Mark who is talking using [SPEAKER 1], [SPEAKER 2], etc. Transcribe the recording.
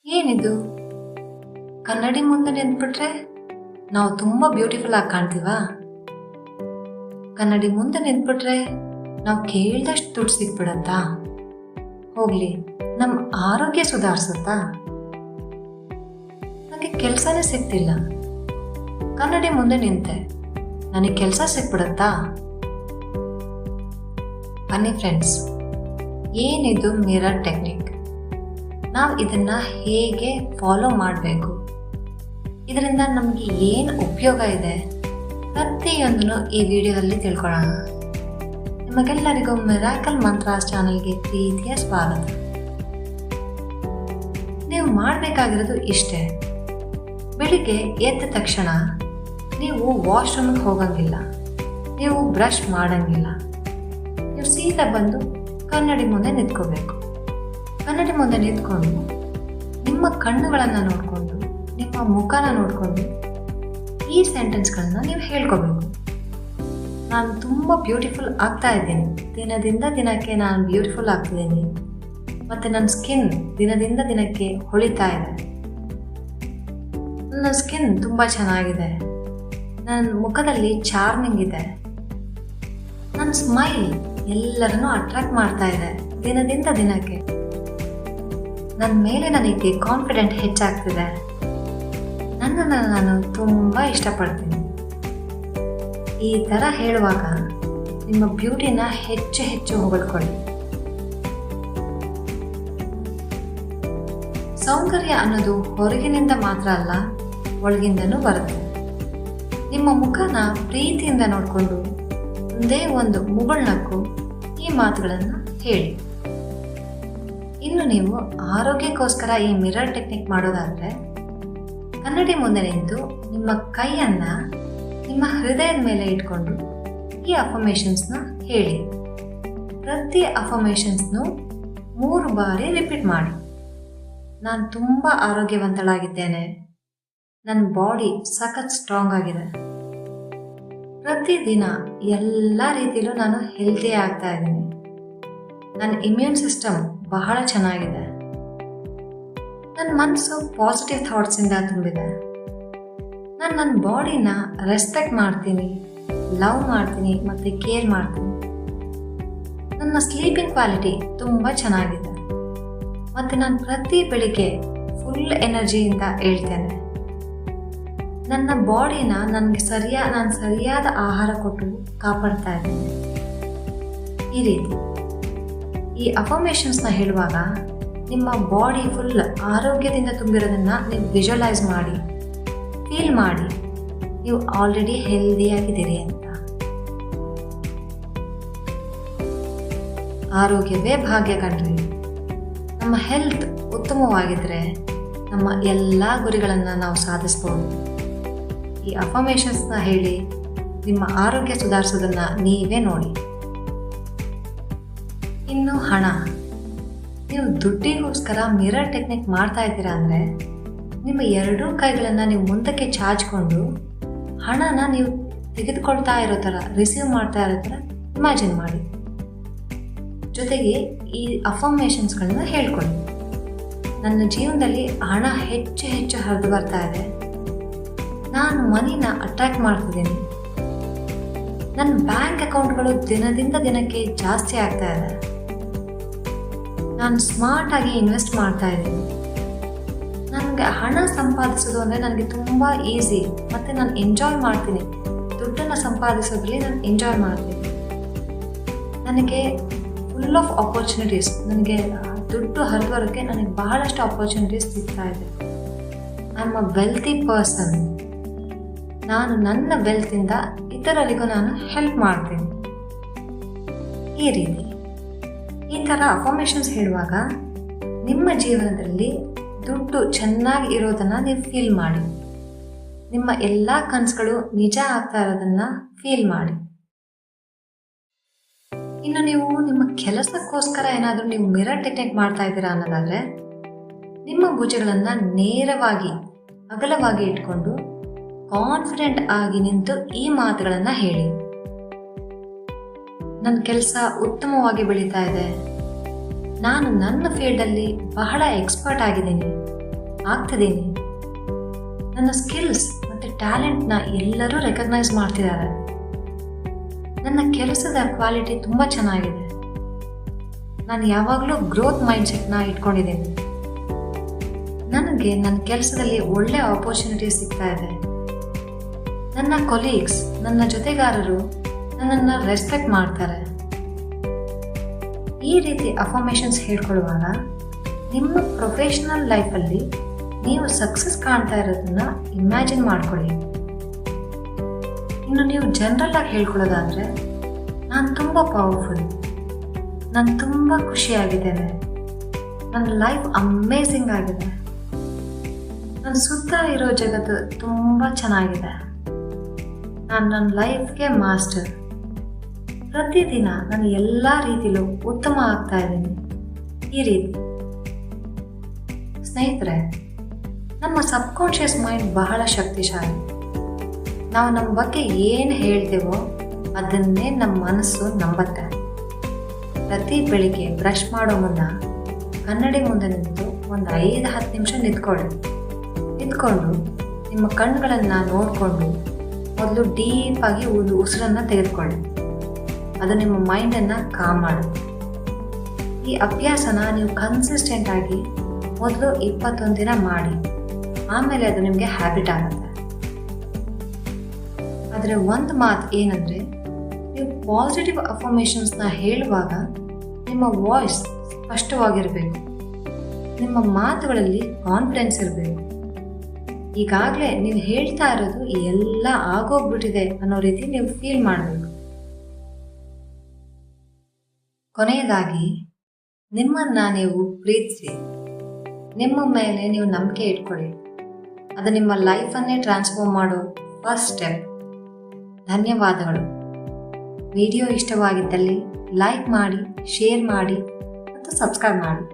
[SPEAKER 1] ಏನಿದು ಕನ್ನಡಿ ಮುಂದೆ ನಿಂತ್ಬಿಟ್ರೆ ನಾವು ತುಂಬಾ ಬ್ಯೂಟಿಫುಲ್ ಆಗಿ ಕಾಣ್ತೀವಾ? ಕನ್ನಡಿ ಮುಂದೆ ನಿಂತ್ಬಿಟ್ರೆ ನಾವು ಕೇಳ್ದಷ್ಟು ದುಡ್ಡು ಸಿಕ್ಬಿಡತ್ತಾ? ಹೋಗ್ಲಿ, ನಮ್ಮ ಆರೋಗ್ಯ ಸುಧಾರಿಸುತ್ತಾ? ನನಗೆ ಕೆಲಸನೇ ಸಿಗ್ತಿಲ್ಲ, ಕನ್ನಡಿ ಮುಂದೆ ನಿಂತೆ, ನನಗೆ ಕೆಲಸ ಸಿಕ್ಬಿಡತ್ತಾ? ಬನ್ನಿ ಫ್ರೆಂಡ್ಸ್, ಏನಿದು ಮಿರರ್ ಟೆಕ್ನಿಕ್? ನಾವು ಇದನ್ನ ಹೇಗೆ ಫಾಲೋ ಮಾಡಬೇಕು, ಇದರಿಂದ ನಮಗೆ ಏನು ಉಪಯೋಗ ಇದೆ, ಪ್ರತಿಯೊಂದನ್ನು ಈ ವಿಡಿಯೋದಲ್ಲಿ ತಿಳ್ಕೊಳ್ಳೋಣ. ನಿಮಗೆಲ್ಲರಿಗೂ ಮಿರಾಕಲ್ ಮಂತ್ರಾಸ್ ಚಾನಲ್ಗೆ ಪ್ರೀತಿಯ ಸ್ವಾಗತ. ನೀವು ಮಾಡಬೇಕಾಗಿರೋದು ಇಷ್ಟೇ. ಬೆಳಿಗ್ಗೆ ಎದ್ದ ತಕ್ಷಣ ನೀವು ವಾಶ್ರೂಮ್ಗೆ ಹೋಗಂಗಿಲ್ಲ, ನೀವು ಬ್ರಷ್ ಮಾಡಂಗಿಲ್ಲ, ನೀವು ಸೀದಾ ಬಂದು ಕನ್ನಡಿ ಮುಂದೆ ನಿಂತ್ಕೋಬೇಕು. ಕನ್ನಡಿ ಮುಂದೆ ನಿಂತ್ಕೊಂಡು ನಿಮ್ಮ ಕಣ್ಣುಗಳನ್ನು ನೋಡಿಕೊಂಡು, ನಿಮ್ಮ ಮುಖನ ನೋಡಿಕೊಂಡು ಈ ಸೆಂಟೆನ್ಸ್ಗಳನ್ನ ನೀವು ಹೇಳ್ಕೋಬೇಕು. ನಾನು ತುಂಬ ಬ್ಯೂಟಿಫುಲ್ ಆಗ್ತಾ ಇದ್ದೀನಿ, ದಿನದಿಂದ ದಿನಕ್ಕೆ ನಾನು ಬ್ಯೂಟಿಫುಲ್ ಆಗ್ತಿದ್ದೀನಿ, ಮತ್ತು ನನ್ನ ಸ್ಕಿನ್ ದಿನದಿಂದ ದಿನಕ್ಕೆ ಹೊಳಿತಾ ಇದೆ, ನನ್ನ ಸ್ಕಿನ್ ತುಂಬ ಚೆನ್ನಾಗಿದೆ, ನನ್ನ ಮುಖದಲ್ಲಿ ಚಾರ್ಮಿಂಗ್ ಇದೆ, ನನ್ನ ಸ್ಮೈಲ್ ಎಲ್ಲರನ್ನೂ ಅಟ್ರಾಕ್ಟ್ ಮಾಡ್ತಾ ಇದೆ ದಿನದಿಂದ ದಿನಕ್ಕೆ, ನನ್ನ ಮೇಲೆ ನನಗೆ ಕಾನ್ಫಿಡೆಂಟ್ ಹೆಚ್ಚಾಗ್ತಿದೆ, ನನ್ನನ್ನು ನಾನು ತುಂಬ ಇಷ್ಟಪಡ್ತೀನಿ. ಈ ಥರ ಹೇಳುವಾಗ ನಿಮ್ಮ ಬ್ಯೂಟಿನ ಹೆಚ್ಚು ಹೆಚ್ಚು ಹೊಗಳ್ಕೊಳ್ಳಿ. ಸೌಂದರ್ಯ ಅನ್ನೋದು ಹೊರಗಿನಿಂದ ಮಾತ್ರ ಅಲ್ಲ, ಒಳಗಿಂದನೂ ಬರುತ್ತೆ. ನಿಮ್ಮ ಮುಖನ ಪ್ರೀತಿಯಿಂದ ನೋಡಿಕೊಂಡು ಒಂದೇ ಒಂದು ಮುಗುಳ್ನಕ್ಕು ಈ ಮಾತುಗಳನ್ನು ಹೇಳಿ. ಇನ್ನು ನೀವು ಆರೋಗ್ಯಕ್ಕೋಸ್ಕರ ಈ ಮಿರರ್ ಟೆಕ್ನಿಕ್ ಮಾಡೋದಾದರೆ, ಕನ್ನಡಿ ಮುಂದೆ ನಿಂತು ನಿಮ್ಮ ಕೈಯನ್ನು ನಿಮ್ಮ ಹೃದಯದ ಮೇಲೆ ಇಟ್ಕೊಂಡು ಈ ಅಫರ್ಮೇಷನ್ಸ್ನ ಹೇಳಿ. ಪ್ರತಿ ಅಫರ್ಮೇಷನ್ಸ್ನು 3 ಬಾರಿ ರಿಪೀಟ್ ಮಾಡಿ. ನಾನು ತುಂಬ ಆರೋಗ್ಯವಂತಳಾಗಿದ್ದೇನೆ, ನನ್ನ ಬಾಡಿ ಸಖತ್ ಸ್ಟ್ರಾಂಗ್ ಆಗಿದೆ, ಪ್ರತಿದಿನ ಎಲ್ಲ ರೀತಿಯಲ್ಲೂ ನಾನು ಹೆಲ್ತಿ ಆಗ್ತಾ ಇದ್ದೀನಿ, ನನ್ನ ಇಮ್ಯೂನ್ ಸಿಸ್ಟಮ್ ಬಹಳ ಚೆನ್ನಾಗಿದೆ, ನನ್ನ ಮನಸ್ಸು ಪಾಸಿಟಿವ್ ಥಾಟ್ಸಿಂದ ತುಂಬಿದೆ, ನಾನು ನನ್ನ ಬಾಡಿನ ರೆಸ್ಪೆಕ್ಟ್ ಮಾಡ್ತೀನಿ, ಲವ್ ಮಾಡ್ತೀನಿ ಮತ್ತು ಕೇರ್ ಮಾಡ್ತೀನಿ, ನನ್ನ ಸ್ಲೀಪಿಂಗ್ ಕ್ವಾಲಿಟಿ ತುಂಬ ಚೆನ್ನಾಗಿದೆ, ಮತ್ತು ನಾನು ಪ್ರತಿ ಬೆಳಿಗ್ಗೆ ಫುಲ್ ಎನರ್ಜಿಯಿಂದ ಹೇಳ್ತೇನೆ, ನನ್ನ ಬಾಡಿನ ನಾನು ಸರಿಯಾದ ಆಹಾರ ಕೊಟ್ಟು ಕಾಪಾಡ್ತಾ ಇದ್ದೀನಿ. ಈ ರೀತಿ ಈ ಅಫರ್ಮೇಷನ್ಸ್ನ ಹೇಳುವಾಗ ನಿಮ್ಮ ಬಾಡಿ ಫುಲ್ ಆರೋಗ್ಯದಿಂದ ತುಂಬಿರೋದನ್ನು ನೀವು ವಿಜುವಲೈಸ್ ಮಾಡಿ, ಫೀಲ್ ಮಾಡಿ, ನೀವು ಆಲ್ರೆಡಿ ಹೆಲ್ದಿಯಾಗಿದ್ದೀರಿ ಅಂತ. ಆರೋಗ್ಯವೇ ಭಾಗ್ಯ ಕಣ್ರಿ. ನಮ್ಮ ಹೆಲ್ತ್ ಉತ್ತಮವಾಗಿದ್ದರೆ ನಮ್ಮ ಎಲ್ಲ ಗುರಿಗಳನ್ನು ನಾವು ಸಾಧಿಸ್ಬೋದು. ಈ ಅಫರ್ಮೇಷನ್ಸ್ನ ಹೇಳಿ ನಿಮ್ಮ ಆರೋಗ್ಯ ಸುಧಾರಿಸೋದನ್ನು ನೀವೇ ನೋಡಿ. ಇನ್ನು ಹಣ, ನೀವು ದುಡ್ಡಿಗೋಸ್ಕರ ಮಿರರ್ ಟೆಕ್ನಿಕ್ ಮಾಡ್ತಾ ಇದ್ದೀರಾ ಅಂದರೆ, ನಿಮ್ಮ 2 ಕೈಗಳನ್ನು ನೀವು ಮುಂದಕ್ಕೆ ಚಾಚಿಕೊಂಡು ಹಣನ ನೀವು ತೆಗೆದುಕೊಳ್ತಾ ಇರೋ ಥರ, ರಿಸೀವ್ ಮಾಡ್ತಾ ಇರೋ ಥರ ಇಮ್ಯಾಜಿನ್ ಮಾಡಿ. ಜೊತೆಗೆ ಈ ಅಫರ್ಮೇಷನ್ಸ್ಗಳನ್ನ ಹೇಳ್ಕೊಳ್ಳಿ. ನನ್ನ ಜೀವನದಲ್ಲಿ ಹಣ ಹೆಚ್ಚು ಹೆಚ್ಚು ಹರಿದು ಬರ್ತಾ ಇದೆ, ನಾನು ಮನಿನ ಅಟ್ರಾಕ್ಟ್ ಮಾಡ್ತಿದ್ದೀನಿ, ನನ್ನ ಬ್ಯಾಂಕ್ ಅಕೌಂಟ್ಗಳು ದಿನದಿಂದ ದಿನಕ್ಕೆ ಜಾಸ್ತಿ ಆಗ್ತಾ ಇದೆ, ನಾನು ಸ್ಮಾರ್ಟಾಗಿ ಇನ್ವೆಸ್ಟ್ ಮಾಡ್ತಾ ಇದ್ದೀನಿ, ನನಗೆ ಹಣ ಸಂಪಾದಿಸೋದು ಅಂದರೆ ನನಗೆ ತುಂಬ ಈಸಿ, ಮತ್ತು ನಾನು ಎಂಜಾಯ್ ಮಾಡ್ತೀನಿ, ದುಡ್ಡನ್ನು ಸಂಪಾದಿಸೋದ್ರಲ್ಲಿ ನಾನು ಎಂಜಾಯ್ ಮಾಡ್ತೀನಿ, ನನಗೆ ಫುಲ್ ಆಫ್ ಆಪರ್ಚುನಿಟೀಸ್, ನನಗೆ ದುಡ್ಡು ಹರಿದು ಬರೋಕ್ಕೆ ನನಗೆ ಬಹಳಷ್ಟು ಆಪರ್ಚುನಿಟೀಸ್ ಸಿಗ್ತಾ ಇದೆ, I am a wealthy person, ನಾನು ನನ್ನ ವೆಲ್ತಿಂದ ಇತರರಿಗೂ ನಾನು ಹೆಲ್ಪ್ ಮಾಡ್ತೀನಿ. ಈ ಥರ ಅಫರ್ಮೇಷನ್ಸ್ ಹೇಳುವಾಗ ನಿಮ್ಮ ಜೀವನದಲ್ಲಿ ದುಡ್ಡು ಚೆನ್ನಾಗಿ ಇರೋದನ್ನು ನೀವು ಫೀಲ್ ಮಾಡಿ, ನಿಮ್ಮ ಎಲ್ಲ ಕನಸುಗಳು ನಿಜ ಆಗ್ತಾ ಇರೋದನ್ನು ಫೀಲ್ ಮಾಡಿ. ಇನ್ನು ನೀವು ನಿಮ್ಮ ಕೆಲಸಕ್ಕೋಸ್ಕರ ಏನಾದರೂ ನೀವು ಮಿರರ್ ಟೆಕ್ನಿಕ್ ಮಾಡ್ತಾ ಇದ್ದೀರಾ ಅನ್ನೋದಾದರೆ, ನಿಮ್ಮ ಭುಜಗಳನ್ನು ನೇರವಾಗಿ ಅಗಲವಾಗಿ ಇಟ್ಕೊಂಡು ಕಾನ್ಫಿಡೆಂಟ್ ಆಗಿ ನಿಂತು ಈ ಮಾತುಗಳನ್ನು ಹೇಳಿ. ನನ್ನ ಕೆಲಸ ಉತ್ತಮವಾಗಿ ಬೆಳೀತಾ ಇದೆ, ನಾನು ನನ್ನ ಫೀಲ್ಡಲ್ಲಿ ಬಹಳ ಎಕ್ಸ್ಪರ್ಟ್ ಆಗಿದ್ದೀನಿ, ಆಗ್ತಿದ್ದೀನಿ. ನನ್ನ ಸ್ಕಿಲ್ಸ್ ಮತ್ತು ಟ್ಯಾಲೆಂಟ್ನ ಎಲ್ಲರೂ ರೆಕಗ್ನೈಸ್ ಮಾಡ್ತಿದ್ದಾರೆ. ನನ್ನ ಕೆಲಸದ ಕ್ವಾಲಿಟಿ ತುಂಬ ಚೆನ್ನಾಗಿದೆ. ನಾನು ಯಾವಾಗಲೂ ಗ್ರೋತ್ ಮೈಂಡ್ಸೆಟ್ನ ಇಟ್ಕೊಂಡಿದ್ದೀನಿ. ನನಗೆ ನನ್ನ ಕೆಲಸದಲ್ಲಿ ಒಳ್ಳೆ ಆಪರ್ಚುನಿಟಿ ಸಿಗ್ತಾ ಇದೆ. ನನ್ನ ಕೊಲೀಗ್ಸ್, ನನ್ನ ಜೊತೆಗಾರರು ನನ್ನನ್ನು ರೆಸ್ಪೆಕ್ಟ್ ಮಾಡ್ತಾರೆ. ಈ ರೀತಿ ಅಫರ್ಮೇಷನ್ಸ್ ಹೇಳ್ಕೊಳ್ಳುವಾಗ ನಿಮ್ಮ ಪ್ರೊಫೆಷನಲ್ ಲೈಫಲ್ಲಿ ನೀವು ಸಕ್ಸಸ್ ಕಾಣ್ತಾ ಇರೋದನ್ನ ಇಮ್ಯಾಜಿನ್ ಮಾಡ್ಕೊಳ್ಳಿ. ಇನ್ನು ನೀವು ಜನರಲ್ ಆಗಿ ಹೇಳ್ಕೊಳ್ಳೋದಾದರೆ, ನಾನು ತುಂಬ ಪವರ್ಫುಲ್, ನಾನು ತುಂಬ ಖುಷಿಯಾಗಿದ್ದೇನೆ, ನನ್ನ ಲೈಫ್ ಅಮೇಝಿಂಗ್ ಆಗಿದೆ, ನನ್ನ ಸುತ್ತ ಇರೋ ಜಗತ್ತು ತುಂಬ ಚೆನ್ನಾಗಿದೆ, ನಾನು ನನ್ನ ಲೈಫ್ಗೆ ಮಾಸ್ಟರ್, ಪ್ರತಿದಿನ ನಾನು ಎಲ್ಲ ರೀತಿಲೂ ಉತ್ತಮ ಆಗ್ತಾ ಇದ್ದೀನಿ. ಈ ರೀತಿ ಸ್ನೇಹಿತರೆ, ನಮ್ಮ ಸಬ್ಕಾನ್ಷಿಯಸ್ ಮೈಂಡ್ ಬಹಳ ಶಕ್ತಿಶಾಲಿ. ನಾವು ನಮ್ಮ ಬಗ್ಗೆ ಏನು ಹೇಳ್ತೇವೋ ಅದನ್ನೇ ನಮ್ಮ ಮನಸ್ಸು ನಂಬತ್ತೆ. ಪ್ರತಿ ಬೆಳಿಗ್ಗೆ ಬ್ರಷ್ ಮಾಡೋ ಮುನ್ನ ಕನ್ನಡಿ ಮುಂದೆ ನಿಂತು ಒಂದು 5-10 ನಿಮಿಷ ನಿಂತ್ಕೊಂಡು ನಿಮ್ಮ ಕಣ್ಣುಗಳನ್ನು ನೋಡಿಕೊಂಡು ಮೊದಲು ಡೀಪಾಗಿ ಉಸಿರನ್ನು ತೆಗೆದುಕೊಳ್ಳಿ. ಅದು ನಿಮ್ಮ ಮೈಂಡನ್ನು ಕಾಮ್ ಮಾಡುತ್ತೆ. ಈ ಅಭ್ಯಾಸನ ನೀವು ಕನ್ಸಿಸ್ಟೆಂಟ್ ಆಗಿ ಮೊದಲು 21 ದಿನ ಮಾಡಿ, ಆಮೇಲೆ ಅದು ನಿಮಗೆ ಹ್ಯಾಬಿಟ್ ಆಗುತ್ತೆ. ಆದರೆ ಒಂದು ಮಾತು ಏನಂದರೆ, ನೀವು ಪಾಸಿಟಿವ್ ಅಫರ್ಮೇಷನ್ಸ್ನ ಹೇಳುವಾಗ ನಿಮ್ಮ ವಾಯ್ಸ್ ಸ್ಪಷ್ಟವಾಗಿರಬೇಕು, ನಿಮ್ಮ ಮಾತುಗಳಲ್ಲಿ ಕಾನ್ಫಿಡೆನ್ಸ್ ಇರಬೇಕು. ಈಗಾಗಲೇ ನೀವು ಹೇಳ್ತಾ ಇರೋದು ಎಲ್ಲ ಆಗೋಗ್ಬಿಟ್ಟಿದೆ ಅನ್ನೋ ರೀತಿ ನೀವು ಫೀಲ್ ಮಾಡಬೇಕು. ಕೊನೆಯದಾಗಿ, ನಿಮ್ಮನ್ನು ನೀವು ಪ್ರೀತಿಸಿ, ನಿಮ್ಮ ಮೇಲೆ ನೀವು ನಂಬಿಕೆ ಇಟ್ಕೊಳ್ಳಿ. ಅದು ನಿಮ್ಮ ಲೈಫನ್ನೇ ಟ್ರಾನ್ಸ್ಫಾರ್ಮ್ ಮಾಡೋ ಫಸ್ಟ್ ಸ್ಟೆಪ್. ಧನ್ಯವಾದಗಳು. ವಿಡಿಯೋ ಇಷ್ಟವಾಗಿದ್ದಲ್ಲಿ ಲೈಕ್ ಮಾಡಿ, ಶೇರ್ ಮಾಡಿ ಮತ್ತು ಸಬ್ಸ್ಕ್ರೈಬ್ ಮಾಡಿ.